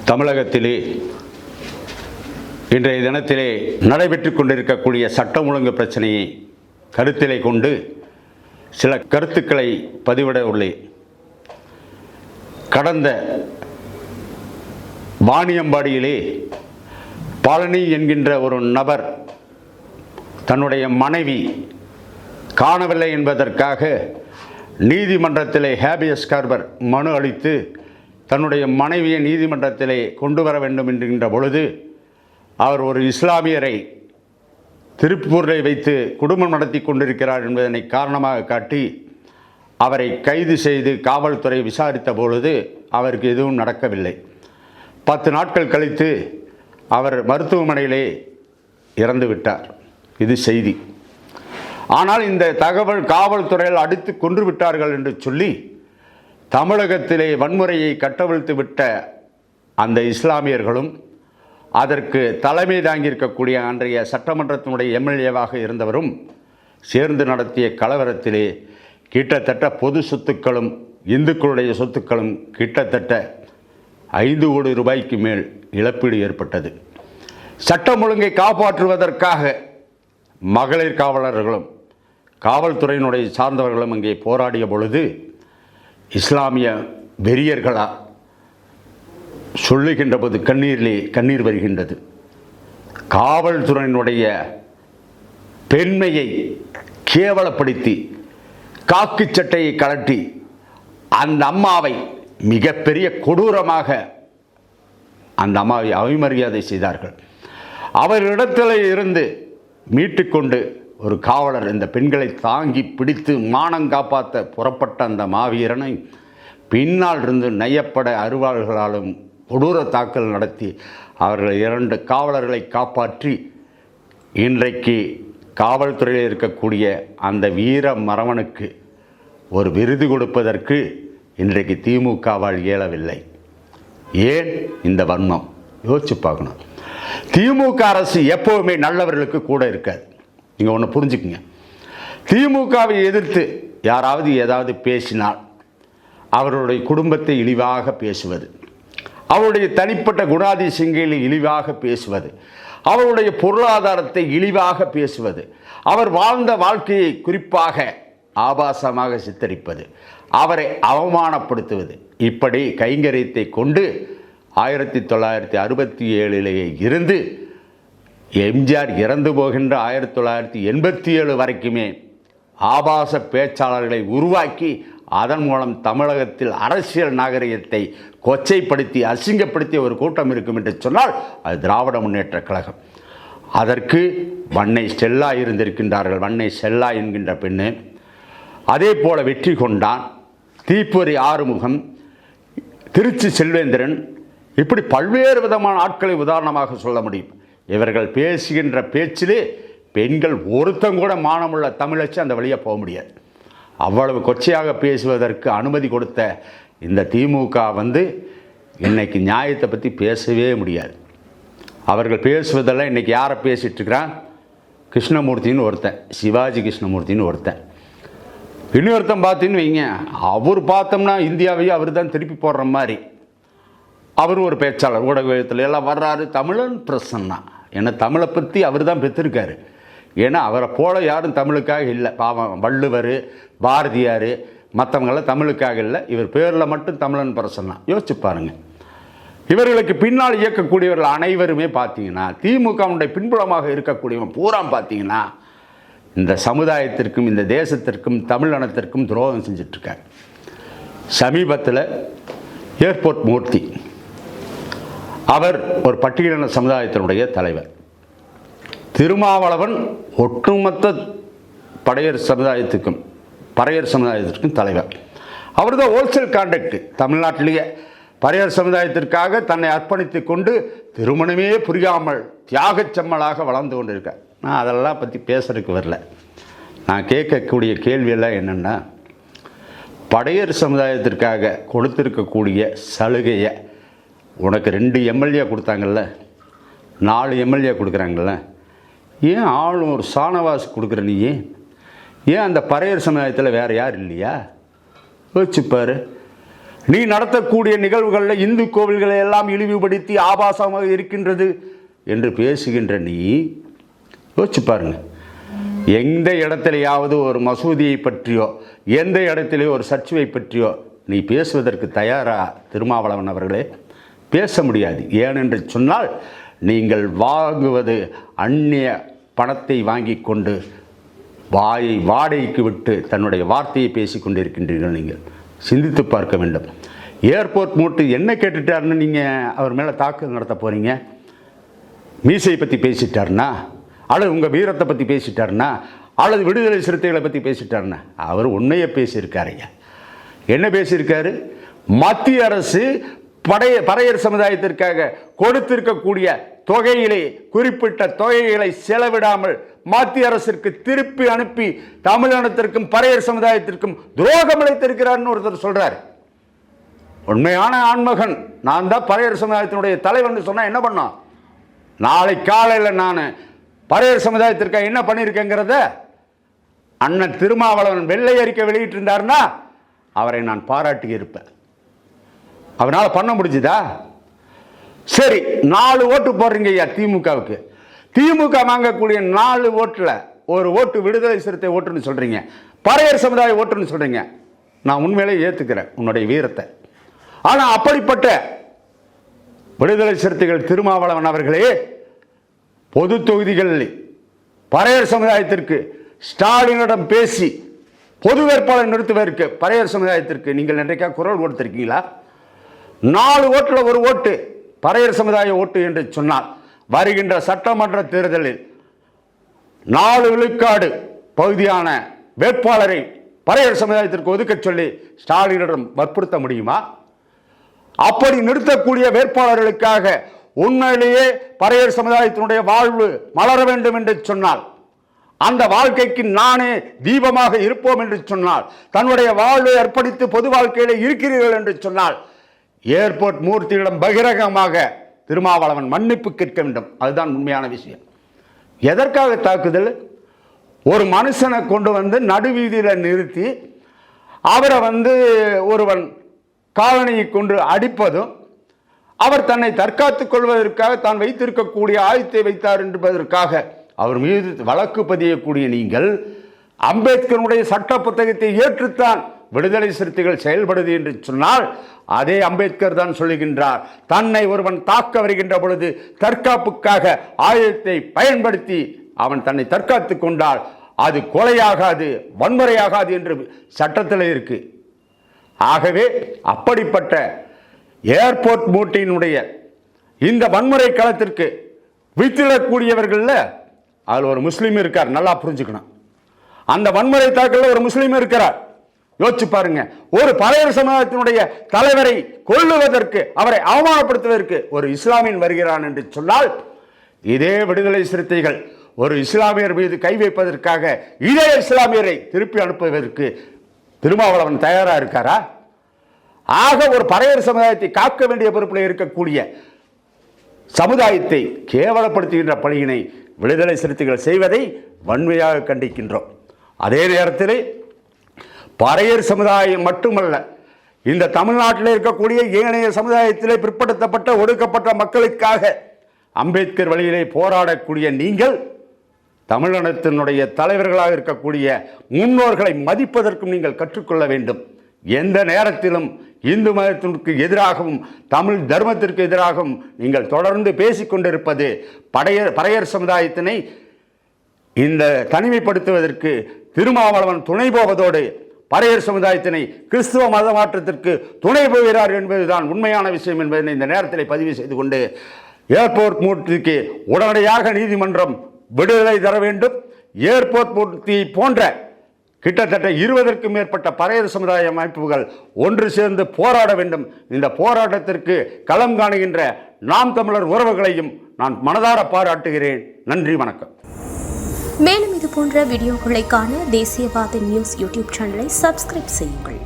தமிழகத்திலே இன்றைய தினத்திலே நடைபெற்று கொண்டிருக்கக்கூடிய சட்டம் ஒழுங்கு பிரச்சனையை கருத்திலே கொண்டு சில கருத்துக்களை பதிவிட உள்ளேன். கடந்த வாணியம்பாடியிலே பழனி என்கின்ற ஒரு நபர் தன்னுடைய மனைவி காணவில்லை என்பதற்காக நீதிமன்றத்திலே ஹேபியஸ் கார்பர் மனு அளித்து தன்னுடைய மனைவியை நீதிமன்றத்திலே கொண்டு வர வேண்டும் என்கின்ற பொழுது அவர் ஒரு இஸ்லாமியரை திருப்பூரில் வைத்து குடும்பம் நடத்தி கொண்டிருக்கிறார் என்பதனை காரணமாக காட்டி அவரை கைது செய்து காவல்துறை விசாரித்த பொழுது அவருக்கு எதுவும் நடக்கவில்லை. 10 நாட்கள் கழித்து அவர் மருத்துவமனையிலே இறந்து விட்டார். இது செய்தி. ஆனால் இந்த தகவல் காவல்துறையில் அடித்து கொன்று விட்டார்கள் என்று சொல்லி தமிழகத்திலே வன்முறையை கட்டவிழ்த்து விட்ட அந்த இஸ்லாமியர்களும் அதற்கு தலைமை தாங்கியிருக்கக்கூடிய அன்றைய சட்டமன்றத்தினுடைய எம்எல்ஏவாக இருந்தவரும் சேர்ந்து நடத்திய கலவரத்திலே கிட்டத்தட்ட பொது சொத்துக்களும் இந்துக்களுடைய சொத்துக்களும் கிட்டத்தட்ட 5 கோடி ரூபாய்க்கு மேல் இழப்பீடு ஏற்பட்டது. சட்டம் ஒழுங்கை காப்பாற்றுவதற்காக மகளிர் காவலர்களும் காவல்துறையினுடைய சார்ந்தவர்களும் அங்கே போராடிய பொழுது இஸ்லாமிய வெறியர்களா சொல்லுகின்ற போது கண்ணீர் வருகின்றது. காவல்துறையினுடைய பெண்மையை கேவலப்படுத்தி காக்கி சட்டையை கழட்டி அந்த அம்மாவை மிகப்பெரிய கொடூரமாக அந்த அம்மாவை அவமரியாதை செய்தார்கள். அவரிடத்தில் இருந்து மீட்டுக்கொண்டு ஒரு காவலர் இந்த பெண்களை தாங்கி பிடித்து மானம் காப்பாற்ற புறப்பட்ட அந்த மாவீரனை பின்னால் இருந்து நையப்பட அருவாள்களாலும் கொடூர தாக்கல் நடத்தி அவர்கள் 2 காவலர்களை காப்பாற்றி இன்றைக்கு காவல்துறையில் இருக்கக்கூடிய அந்த வீர மறவனுக்கு ஒரு விருது கொடுப்பதற்கு இன்றைக்கு திமுகவால் இயலவில்லை. ஏன் இந்த வன்மம்? யோசிச்சு பார்க்கணும். திமுக அரசு எப்போவுமே நல்லவர்களுக்கு கூட இருக்காது. நீங்கள் ஒன்று புரிஞ்சுக்குங்க. திமுகவை எதிர்த்து யாராவது ஏதாவது பேசினால் அவருடைய குடும்பத்தை இழிவாக பேசுவது, அவருடைய தனிப்பட்ட குணாதிசயங்களை இழிவாக பேசுவது, அவருடைய பொருளாதாரத்தை இழிவாக பேசுவது, அவர் வாழ்ந்த வாழ்க்கையை குறிப்பாக ஆபாசமாக சித்தரிப்பது, அவரை அவமானப்படுத்துவது, இப்படி கைங்கரியத்தை கொண்டு 1967 இருந்து எம்ஜிஆர் இறந்து போகின்ற 1987 வரைக்குமே ஆபாச பேச்சாளர்களை உருவாக்கி அதன் மூலம் தமிழகத்தில் அரசியல் நாகரிகத்தை கொச்சைப்படுத்தி அசிங்கப்படுத்திய ஒரு கூட்டம் இருக்கும் என்று சொன்னால் அது திராவிட முன்னேற்ற கழகம். அதற்கு வன்னை செல்லா இருந்திருக்கின்றார்கள். வன்னை செல்லா என்கின்ற பெண்ணு, அதே போல வெற்றி கொண்டான், தீப்பொறி ஆறுமுகம், திருச்சி செல்வேந்திரன், இப்படி பல்வேறு விதமான ஆட்களை உதாரணமாக சொல்ல முடியும். இவர்கள் பேசுகின்ற பேச்சிலே பெண்கள் ஒருத்தங்கூட மானமுள்ள தமிழச்சு அந்த வழியாக போக முடியாது. அவ்வளவு கொச்சையாக பேசுவதற்கு அனுமதி கொடுத்த இந்த திமுக இன்னைக்கு நியாயத்தை பற்றி பேசவே முடியாது. அவர்கள் பேசுவதெல்லாம் இன்றைக்கி யாரை பேசிகிட்ருக்கிறான்? கிருஷ்ணமூர்த்தின்னு ஒருத்தன், சிவாஜி கிருஷ்ணமூர்த்தின்னு ஒருத்தன். இன்னொருத்தன் பார்த்தீங்கன்னு வைங்க, அவர் பார்த்தோம்னா இந்தியாவையே அவர் தான் திருப்பி போடுற மாதிரி. அவர் ஒரு பேச்சாளர், ஊடகத்தில் எல்லாம் வர்றாரு, தமிழன் பிரசன்னா. ஏன்னா தமிழை பற்றி அவர் தான் பெற்றிருக்காரு. ஏன்னா அவரை போல யாரும் தமிழுக்காக இல்லை. பாவம் வள்ளுவர், பாரதியார், மற்றவங்களாம் தமிழுக்காக இல்லை. இவர் பேரில் மட்டும் தமிழன் பிரசன்னா. யோசிச்சு பாருங்கள். இவர்களுக்கு பின்னால் இயக்கக்கூடியவர்கள் அனைவருமே பார்த்தீங்கன்னா திமுகவுடைய பின்புலமாக இருக்கக்கூடியவங்க பூரா பார்த்தீங்கன்னா இந்த சமுதாயத்திற்கும் இந்த தேசத்திற்கும் தமிழினத்திற்கும் துரோகம் செஞ்சிட்ருக்கார். சமீபத்தில் ஏர்போர்ட் மூர்த்தி அவர் ஒரு பட்டியலின சமுதாயத்தினுடைய தலைவர். திருமாவளவன் ஒட்டுமொத்த பறையர் சமுதாயத்திற்கும் தலைவர். அவர் தான் ஹோல்சேல் கான்ட்ராக்ட். தமிழ்நாட்டிலேயே பறையர் சமுதாயத்திற்காக தன்னை அர்ப்பணித்து கொண்டு திருமணமே புரியாமல் தியாகச்சம்மலாக வளர்ந்து கொண்டிருக்கார். நான் அதெல்லாம் பற்றி பேசுறதுக்கு வரல. நான் கேட்கக்கூடிய கேள்வியெல்லாம் என்னென்னா, படையர் சமுதாயத்திற்காக கொடுத்துருக்கக்கூடிய சலுகையை உனக்கு 2 எம்எல்ஏ கொடுத்தாங்கல்ல, 4 எம்எல்ஏ கொடுக்குறாங்கல்ல, ஏன் ஆளும் ஒரு சானவாஸ் கொடுக்குற நீ? ஏன் அந்த பறையர் சமுதாயத்தில் வேறு யார் இல்லையா? யோசிச்சுப்பார். நீ நடத்தக்கூடிய நிகழ்வுகளில் இந்து கோவில்களை எல்லாம் இழிவுபடுத்தி ஆபாசமாக இருக்கின்றது என்று பேசுகின்ற நீ யோசிச்சு பாருங்க. எந்த இடத்திலேயாவது ஒரு மசூதியை பற்றியோ எந்த இடத்திலேயோ ஒரு சர்ச்சையை பற்றியோ நீ பேசுவதற்கு தயாரா திருமாவளவன் அவர்களே? பேச முடியாது. ஏனென்று சொன்னால் நீங்கள் வாங்குவது அந்நிய பணத்தை வாங்கி கொண்டு வாயை வாடகைக்கு விட்டு தன்னுடைய வார்த்தையை பேசி கொண்டிருக்கின்றீர்கள். நீங்கள் சிந்தித்து பார்க்க வேண்டும். ஏர்போர்ட் மூட்டு என்ன கேட்டுட்டாருன்னு நீங்கள் அவர் மேலே தாக்குதல் நடத்த போகிறீங்க? மீசையை பற்றி பேசிட்டாருன்னா, அல்லது உங்கள் வீரத்தை பற்றி பேசிட்டாருன்னா, அல்லது விடுதலை சிறுத்தைகளை பற்றி பேசிட்டாருன்னா? அவர் உண்மையை பேசியிருக்காருங்க. என்ன பேசியிருக்காரு? மத்திய அரசு பறையர் சமுதாயத்திற்காக கொடுத்திருக்கக்கூடிய தொகையிலே குறிப்பிட்ட தொகைகளை செலவிடாமல் மத்திய அரசிற்கு திருப்பி அனுப்பி தமிழினத்திற்கும் பறையர் சமுதாயத்திற்கும் துரோகம் அளித்திருக்கிறார்னு ஒருத்தர் சொல்றார். உண்மையான ஆண்மகன் நான் தான் பறையர் சமுதாயத்தினுடைய தலைவன் சொன்னா என்ன பண்ணோம்? நாளை காலையில் நான் பறையர் சமுதாயத்திற்காக என்ன பண்ணியிருக்கேங்கிறத அண்ணன் திருமாவளவன் வெள்ளை அறிக்கை வெளியிட்டு இருந்தார்னா அவரை நான் பாராட்டி இருப்பேன். அவனால் பண்ண முடிஞ்சுதா? சரி, 4 ஓட்டு போடுறீங்க ஐயா திமுகவுக்கு. திமுக வாங்கக்கூடிய 4 ஓட்டுல ஒரு ஓட்டு விடுதலை சிறுத்தை ஓட்டுன்னு சொல்றீங்க, பறையர் சமுதாய ஓட்டுன்னு சொல்றீங்க. நான் உண்மையிலே ஏத்துக்கிறேன் உன்னுடைய வீரத்தை. ஆனா அப்படிப்பட்ட விடுதலை சிறுத்தைகள் திருமாவளவன் அவர்களே பொது தொகுதிகளில் பறையர் சமுதாயத்திற்கு ஸ்டாலினிடம் பேசி பொது வேட்பாளர் நிறுத்துவதற்கு பறையர் சமுதாயத்திற்கு நீங்கள் இன்றைக்கா குரல் கொடுத்திருக்கீங்களா? 4 ஓட்டுல ஒரு ஓட்டு பறையர் சமுதாய ஓட்டு என்று சொன்னால் வருகின்ற சட்டமன்ற தேர்தலில் 4 விழுக்காடு பகுதியான வேட்பாளரை பறையர் சமுதாயத்திற்கு ஒதுக்க சொல்லி ஸ்டாலினிடம் வற்புறுத்த முடியுமா? அப்படி நிறுத்தக்கூடிய வேட்பாளர்களுக்காக உண்மையிலேயே பறையர் சமுதாயத்தினுடைய வாழ்வு மலர வேண்டும் என்று சொன்னால், அந்த வாழ்க்கைக்கு நானே தீபமாக இருப்போம் என்று சொன்னால், தன்னுடைய வாழ்வை அர்ப்பணித்து பொது வாழ்க்கையில் இருக்கிறீர்கள் என்று சொன்னால், ஏர்போர்ட் மூர்த்தியிடம் பகிரங்கமாக திருமாவளவன் மன்னிப்பு கேட்க வேண்டும். அதுதான் உண்மையான விஷயம். எதற்காக தாக்குதல்? ஒரு மனுஷனை கொண்டு வந்து நடுவீதியில் நிறுத்தி அவரை ஒருவன் காலணியை கொண்டு அடிப்பதும், அவர் தன்னை தற்காத்துக் கொள்வதற்காக தான் வைத்திருக்கக்கூடிய ஆயுதத்தை வைத்தார் என்பதற்காக அவர் மீது வழக்கு பதியக்கூடிய நீங்கள் அம்பேத்கருடைய சட்ட புத்தகத்தை ஏற்றுத்தான் விடுதலை சிறுத்தைகள் செயல்படுது என்று சொன்னால், அதே அம்பேத்கர் தான் சொல்லுகின்றார், தன்னை ஒருவன் தாக்க வருகின்ற பொழுது தற்காப்புக்காக ஆயுதத்தை பயன்படுத்தி அவன் தன்னை தற்காத்துக் கொண்டால் அது கொலையாகாது, வன்முறையாகாது என்று சட்டத்தில் இருக்கு. ஆகவே அப்படிப்பட்ட ஏர்போர்ட் மூட்டையினுடைய இந்த வன்முறை களத்திற்கு வித்திடக்கூடியவர்கள் அதில் ஒரு முஸ்லீம் இருக்கார். நல்லா புரிஞ்சுக்கணும். அந்த வன்முறை தாக்கல ஒரு முஸ்லீம் இருக்கிறார். யோசிச்சு பாருங்க. ஒரு பறையர் சமுதாயத்தினுடைய தலைவரை கொல்லுவதற்கு, அவரை அவமானப்படுத்துவதற்கு ஒரு இஸ்லாமியன் வருகிறான் என்று சொன்னால், இதே விடுதலை சிறுத்தைகள் ஒரு இஸ்லாமியர் மீது கை வைப்பதற்காக இதே இஸ்லாமியரை திருப்பி அனுப்புவதற்கு திருமாவளவன் தயாரா இருக்காரா? ஆக ஒரு பறையர் சமுதாயத்தை காக்க வேண்டிய பொறுப்பில் இருக்கக்கூடிய சமுதாயத்தை கேவலப்படுத்துகின்ற பணியினை விடுதலை சிறுத்தைகள் செய்வதை வன்மையாக கண்டிக்கின்றோம். அதே நேரத்தில் பறையர் சமுதாயம் மட்டுமல்ல, இந்த தமிழ்நாட்டில் இருக்கக்கூடிய ஏனைய சமுதாயத்திலே பிற்படுத்தப்பட்ட ஒடுக்கப்பட்ட மக்களுக்காக அம்பேத்கர் வழியிலே போராடக்கூடிய நீங்கள் தமிழினத்தினுடைய தலைவர்களாக இருக்கக்கூடிய முன்னோர்களை மதிப்பதற்கும் நீங்கள் கற்றுக்கொள்ள வேண்டும். எந்த நேரத்திலும் இந்து மதத்திற்கு எதிராகவும் தமிழ் தர்மத்திற்கு எதிராகவும் நீங்கள் தொடர்ந்து பேசிக்கொண்டிருப்பது பறையர் சமுதாயத்தினை இந்த தனிமைப்படுத்துவதற்கு திருமாவளவன் துணை போவதோடு பறையர் சமுதாயத்தினை கிறிஸ்துவ மத மாற்றத்திற்கு துணை போகிறார் என்பதுதான் உண்மையான விஷயம் என்பதை இந்த நேரத்தில் பதிவு செய்து கொண்டு, ஏர்போர்ட் மூர்த்திக்கு உடனடியாக நீதிமன்றம் விடுதலை தர வேண்டும். ஏர்போர்ட் மூர்த்தி போன்ற கிட்டத்தட்ட 20க்கும் மேற்பட்ட பறையர் சமுதாய அமைப்புகள் ஒன்று சேர்ந்து போராட வேண்டும். இந்த போராட்டத்திற்கு களம் காணுகின்ற நாம் தமிழர் உறவுகளையும் நான் மனதார பாராட்டுகிறேன். நன்றி, வணக்கம். மேலும் இது போன்ற வீடியோக்களை காண தேசியவாத நியூஸ் யூடியூப் சேனலை சப்ஸ்கிரைப் செய்யுங்கள்.